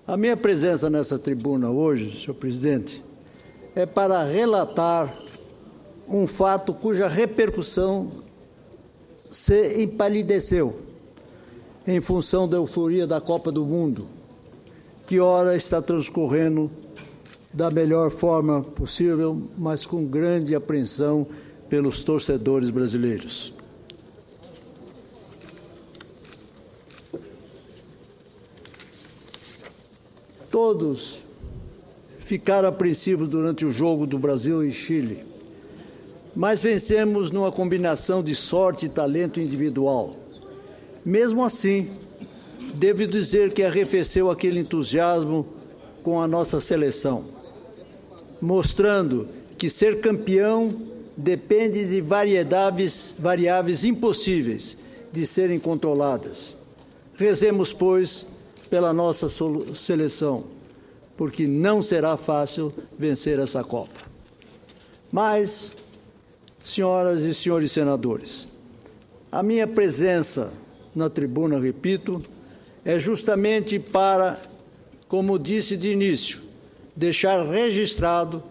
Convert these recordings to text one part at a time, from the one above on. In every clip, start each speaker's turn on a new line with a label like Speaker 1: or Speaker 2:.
Speaker 1: A minha presença nessa tribuna hoje, senhor presidente, é para relatar um fato cuja repercussão se empalideceu em função da euforia da Copa do Mundo, que ora está transcorrendo da melhor forma possível, mas com grande apreensão pelos torcedores brasileiros. Todos ficaram apreensivos durante o jogo do Brasil e Chile, mas vencemos numa combinação de sorte e talento individual. Mesmo assim, devo dizer que arrefeceu aquele entusiasmo com a nossa seleção, mostrando que ser campeão depende de variáveis impossíveis de serem controladas. Rezemos, pois, pela nossa seleção, porque não será fácil vencer essa Copa. Mas, senhoras e senhores senadores, a minha presença na tribuna, repito, é justamente para, como disse de início, deixar registrado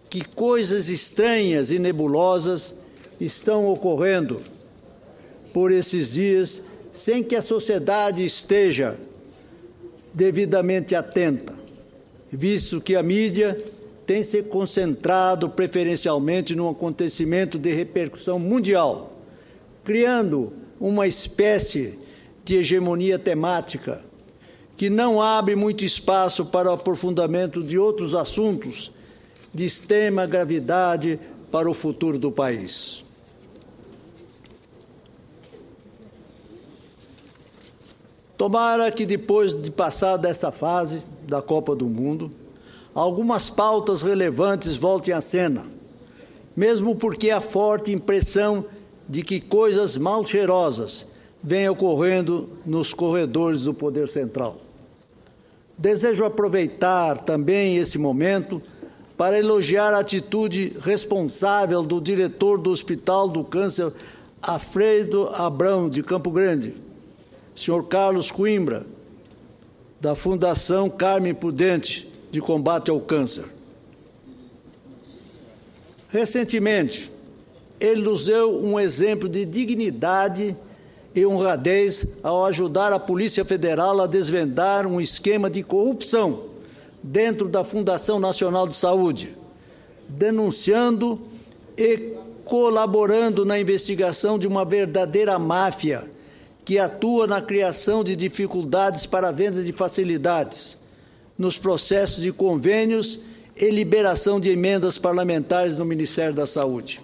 Speaker 1: que coisas estranhas e nebulosas estão ocorrendo por esses dias sem que a sociedade esteja devidamente atenta, visto que a mídia tem se concentrado preferencialmente num acontecimento de repercussão mundial, criando uma espécie de hegemonia temática que não abre muito espaço para o aprofundamento de outros assuntos de extrema gravidade para o futuro do país. Tomara que depois de passar dessa fase da Copa do Mundo, algumas pautas relevantes voltem à cena, mesmo porque há forte impressão de que coisas mal cheirosas vêm ocorrendo nos corredores do Poder Central. Desejo aproveitar também esse momento para elogiar a atitude responsável do diretor do Hospital do Câncer Alfredo Abrão, de Campo Grande, senhor Carlos Coimbra, da Fundação Carmen Prudente de Combate ao Câncer. Recentemente, ele nos deu um exemplo de dignidade e honradez ao ajudar a Polícia Federal a desvendar um esquema de corrupção dentro da Fundação Nacional de Saúde, denunciando e colaborando na investigação de uma verdadeira máfia que atua na criação de dificuldades para a venda de facilidades, nos processos de convênios e liberação de emendas parlamentares no Ministério da Saúde.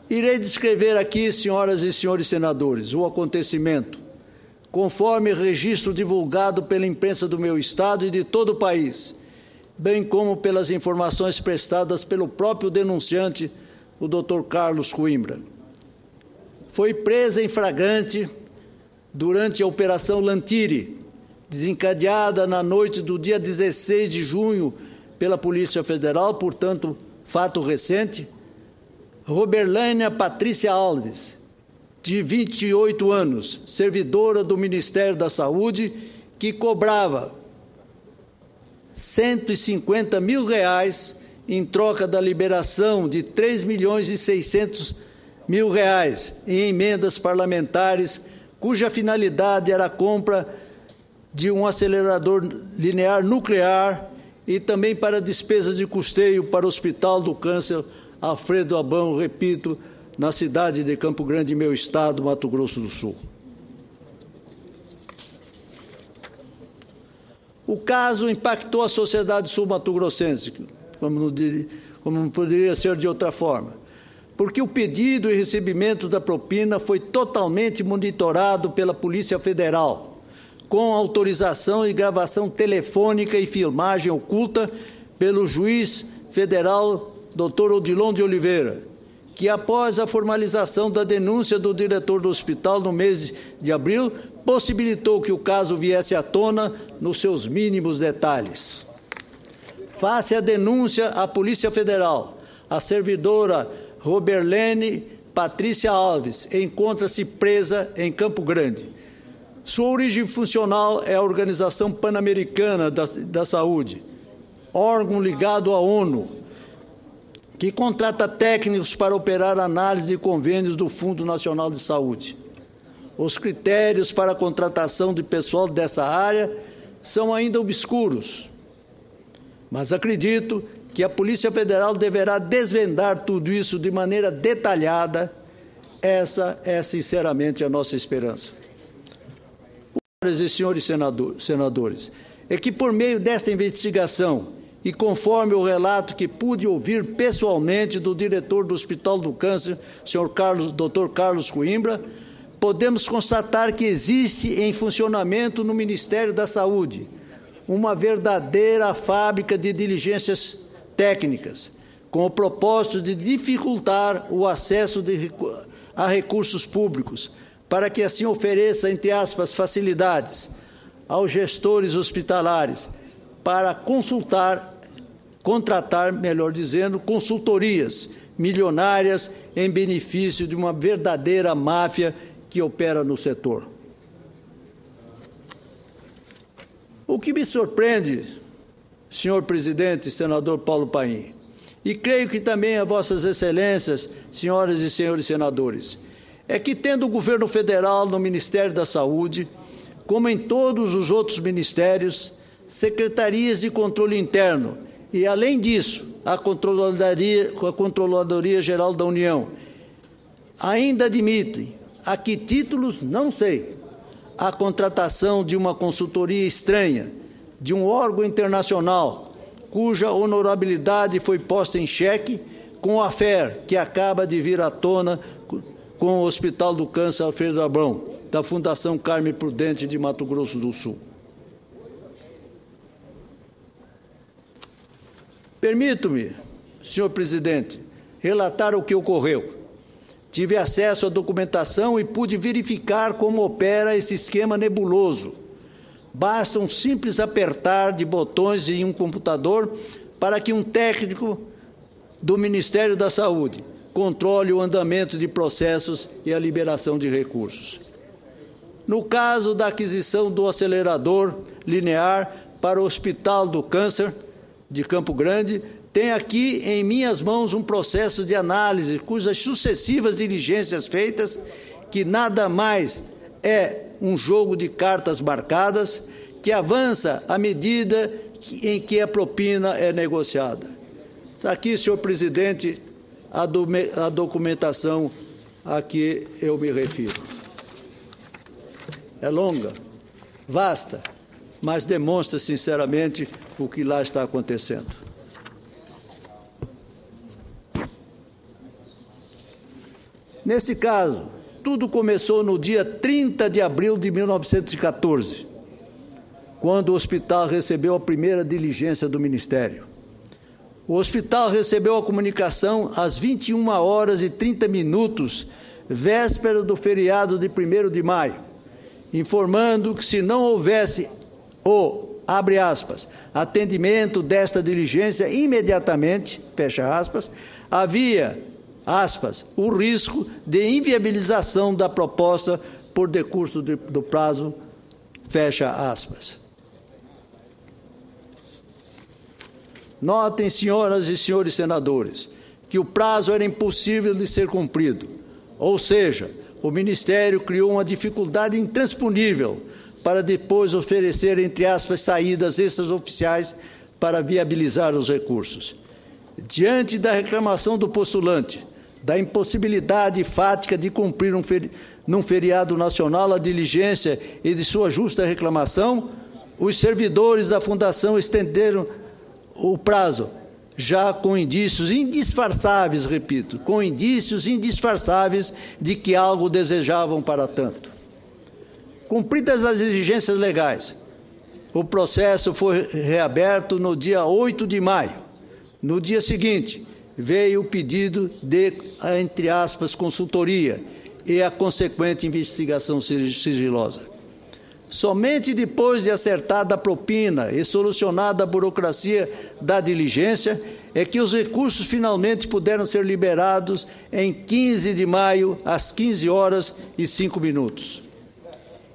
Speaker 1: Irei descrever aqui, senhoras e senhores senadores, o acontecimento, conforme registro divulgado pela imprensa do meu Estado e de todo o país, bem como pelas informações prestadas pelo próprio denunciante, o Dr. Carlos Coimbra. Foi presa em flagrante durante a Operação Lantiri, desencadeada na noite do dia 16 de junho pela Polícia Federal, portanto, fato recente, Roberlânia Patrícia Alves, de 28 anos, servidora do Ministério da Saúde, que cobrava R$150 mil em troca da liberação de R$3.600.000 em emendas parlamentares, cuja finalidade era a compra de um acelerador linear nuclear e também para despesas de custeio para o Hospital do Câncer Alfredo Abrão, repito, na cidade de Campo Grande, meu estado, Mato Grosso do Sul. O caso impactou a sociedade sul-mato-grossense, como não poderia ser de outra forma, porque o pedido e recebimento da propina foi totalmente monitorado pela Polícia Federal, com autorização e gravação telefônica e filmagem oculta pelo juiz federal Dr. Odilon de Oliveira, que após a formalização da denúncia do diretor do hospital no mês de abril, possibilitou que o caso viesse à tona nos seus mínimos detalhes. Face à denúncia à Polícia Federal, a servidora Roberlene Patrícia Alves encontra-se presa em Campo Grande, Sua origem funcional é a Organização Pan-Americana da Saúde, órgão ligado à ONU, que contrata técnicos para operar análise de convênios do Fundo Nacional de Saúde. Os critérios para a contratação de pessoal dessa área são ainda obscuros, mas acredito que a Polícia Federal deverá desvendar tudo isso de maneira detalhada. Essa é, sinceramente, a nossa esperança. Senhoras e senhores senadores, é que por meio desta investigação e conforme o relato que pude ouvir pessoalmente do diretor do Hospital do Câncer, Dr. Carlos Coimbra, podemos constatar que existe em funcionamento no Ministério da Saúde uma verdadeira fábrica de diligências técnicas, com o propósito de dificultar o acesso a recursos públicos, para que assim ofereça, entre aspas, facilidades aos gestores hospitalares para contratar, melhor dizendo, consultorias milionárias em benefício de uma verdadeira máfia que opera no setor. O que me surpreende, senhor presidente, senador Paulo Paim, e creio que também a vossas excelências, senhoras e senhores senadores, é que, tendo o governo federal no Ministério da Saúde, como em todos os outros ministérios, secretarias de controle interno e, além disso, a Controladoria Geral da União, ainda admitem, a que títulos, não sei, a contratação de uma consultoria estranha, de um órgão internacional, cuja honorabilidade foi posta em xeque com a fé que acaba de vir à tona com o Hospital do Câncer Alfredo Abrão, da Fundação Carme Prudente de Mato Grosso do Sul. Permito-me, senhor presidente, relatar o que ocorreu. Tive acesso à documentação e pude verificar como opera esse esquema nebuloso. Basta um simples apertar de botões em um computador para que um técnico do Ministério da Saúde controle o andamento de processos e a liberação de recursos. No caso da aquisição do acelerador linear para o Hospital do Câncer de Campo Grande, tem aqui em minhas mãos um processo de análise cujas sucessivas diligências feitas, que nada mais é um jogo de cartas marcadas, que avança à medida em que a propina é negociada. Aqui, senhor presidente, a documentação a que eu me refiro. É longa, vasta, mas demonstra sinceramente o que lá está acontecendo. Nesse caso, tudo começou no dia 30 de abril de 1914, quando o hospital recebeu a primeira diligência do Ministério. O hospital recebeu a comunicação às 21h30, véspera do feriado de 1º de maio, informando que, se não houvesse abre aspas, atendimento desta diligência imediatamente, fecha aspas, havia, aspas, o risco de inviabilização da proposta por decurso do prazo, fecha aspas. Notem, senhoras e senhores senadores, que o prazo era impossível de ser cumprido, ou seja, o Ministério criou uma dificuldade intransponível para depois oferecer, entre aspas, saídas extraoficiais para viabilizar os recursos. Diante da reclamação do postulante, da impossibilidade fática de cumprir num feriado nacional a diligência e de sua justa reclamação, os servidores da Fundação estenderam o prazo, já com indícios indisfarçáveis, repito, com indícios indisfarçáveis de que algo desejavam para tanto. Cumpridas as exigências legais, o processo foi reaberto no dia 8 de maio. No dia seguinte, veio o pedido de, entre aspas, consultoria e a consequente investigação sigilosa. Somente depois de acertada a propina e solucionada a burocracia da diligência, é que os recursos finalmente puderam ser liberados em 15 de maio, às 15h05.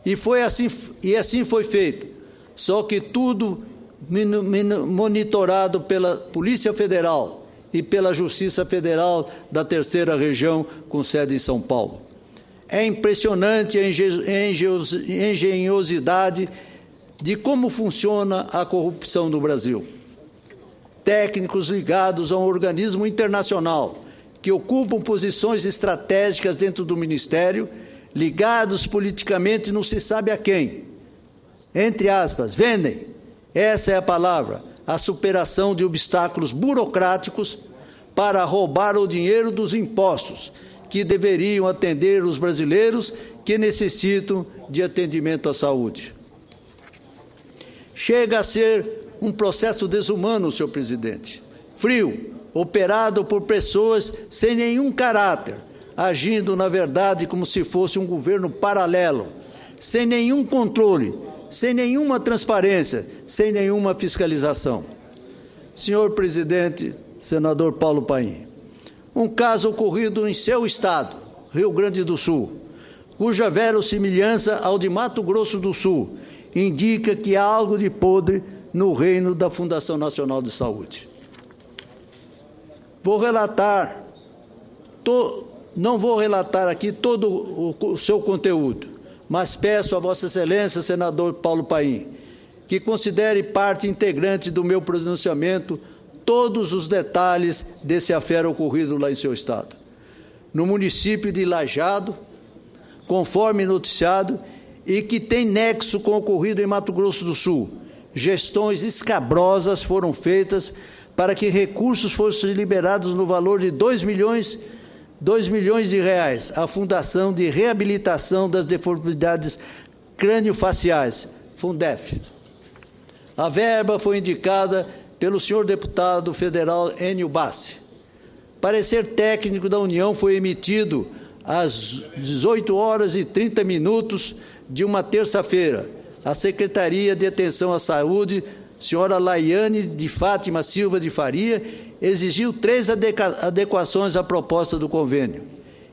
Speaker 1: E assim foi feito, só que tudo monitorado pela Polícia Federal e pela Justiça Federal da Terceira Região, com sede em São Paulo. É impressionante a engenhosidade de como funciona a corrupção no Brasil. Técnicos ligados a um organismo internacional que ocupam posições estratégicas dentro do Ministério, ligados politicamente não se sabe a quem. Entre aspas, vendem, essa é a palavra, a superação de obstáculos burocráticos para roubar o dinheiro dos impostos, que deveriam atender os brasileiros que necessitam de atendimento à saúde. Chega a ser um processo desumano, senhor presidente, frio, operado por pessoas sem nenhum caráter, agindo, na verdade, como se fosse um governo paralelo, sem nenhum controle, sem nenhuma transparência, sem nenhuma fiscalização. Senhor presidente, senador Paulo Paim, um caso ocorrido em seu estado, Rio Grande do Sul, cuja verossimilhança ao de Mato Grosso do Sul indica que há algo de podre no reino da Fundação Nacional de Saúde. Não vou relatar aqui todo o seu conteúdo, mas peço a Vossa Excelência, senador Paulo Paim, que considere parte integrante do meu pronunciamento todos os detalhes desse affaire ocorrido lá em seu estado. No município de Lajeado, conforme noticiado, e que tem nexo com o ocorrido em Mato Grosso do Sul, gestões escabrosas foram feitas para que recursos fossem liberados no valor de 2 milhões de reais à Fundação de Reabilitação das Deformidades Crânio-Faciais, Fundef. A verba foi indicada pelo senhor deputado federal Enio Bassi. Parecer técnico da União foi emitido às 18h30 de uma terça-feira. A Secretaria de Atenção à Saúde, senhora Laiane de Fátima Silva de Faria, exigiu 3 adequações à proposta do convênio.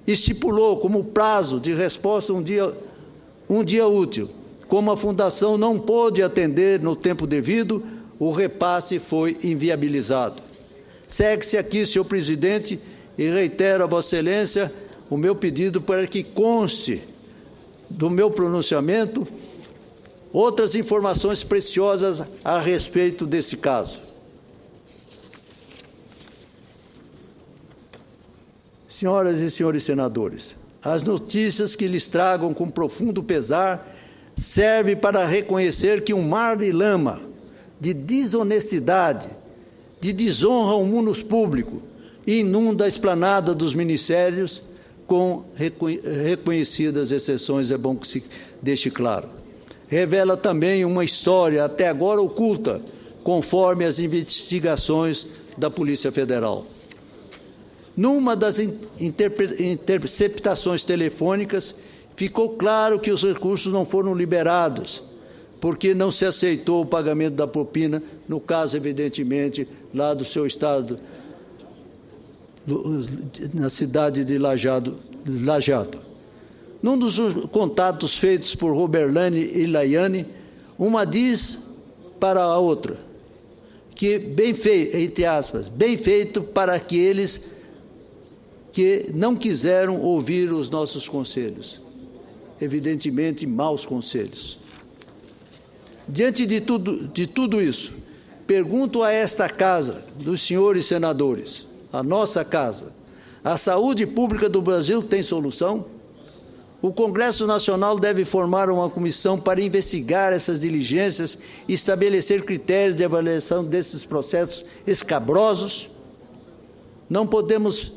Speaker 1: Estipulou como prazo de resposta um dia útil. Como a Fundação não pôde atender no tempo devido, o repasse foi inviabilizado. Segue-se aqui, senhor presidente, e reitero a Vossa Excelência o meu pedido para que conste do meu pronunciamento outras informações preciosas a respeito desse caso. Senhoras e senhores senadores, as notícias que lhes tragam com profundo pesar servem para reconhecer que um mar de lama, de desonestidade, de desonra ao munus público inunda a esplanada dos ministérios, com reconhecidas exceções, é bom que se deixe claro. Revela também uma história até agora oculta, conforme as investigações da Polícia Federal. Numa das interceptações telefônicas, ficou claro que os recursos não foram liberados, porque não se aceitou o pagamento da propina, no caso, evidentemente, lá do seu estado, na cidade de Lajeado. Num dos contatos feitos por Roberlane e Laiane, uma diz para a outra que bem feito, entre aspas, bem feito para aqueles que não quiseram ouvir os nossos conselhos. Evidentemente, maus conselhos. Diante de tudo isso, pergunto a esta casa, dos senhores senadores, a nossa casa, a saúde pública do Brasil tem solução? O Congresso Nacional deve formar uma comissão para investigar essas diligências e estabelecer critérios de avaliação desses processos escabrosos? Não podemos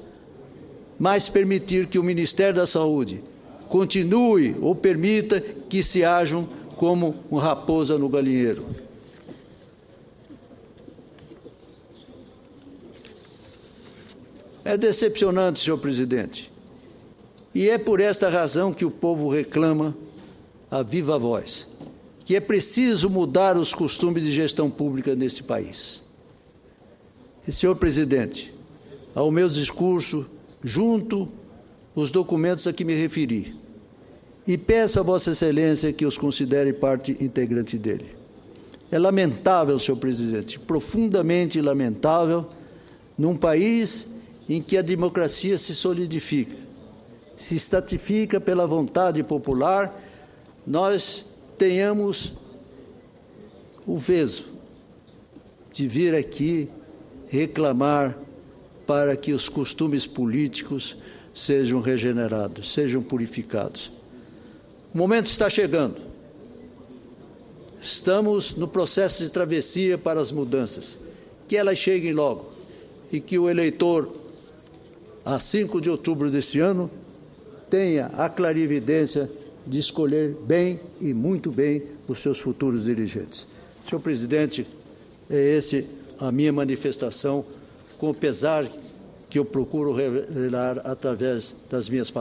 Speaker 1: mais permitir que o Ministério da Saúde continue ou permita que se ajam como uma raposa no galinheiro. É decepcionante, senhor presidente. E é por esta razão que o povo reclama a viva voz, que é preciso mudar os costumes de gestão pública nesse país. E, senhor presidente, ao meu discurso, junto os documentos a que me referi, e peço a Vossa Excelência que os considere parte integrante dele. É lamentável, senhor presidente, profundamente lamentável, num país em que a democracia se solidifica, se estratifica pela vontade popular, nós tenhamos o veso de vir aqui reclamar para que os costumes políticos sejam regenerados, sejam purificados. O momento está chegando. Estamos no processo de travessia para as mudanças. Que elas cheguem logo e que o eleitor, a 5 de outubro deste ano, tenha a clarividência de escolher bem e muito bem os seus futuros dirigentes. Senhor presidente, é essa a minha manifestação, com o pesar que eu procuro revelar através das minhas palavras.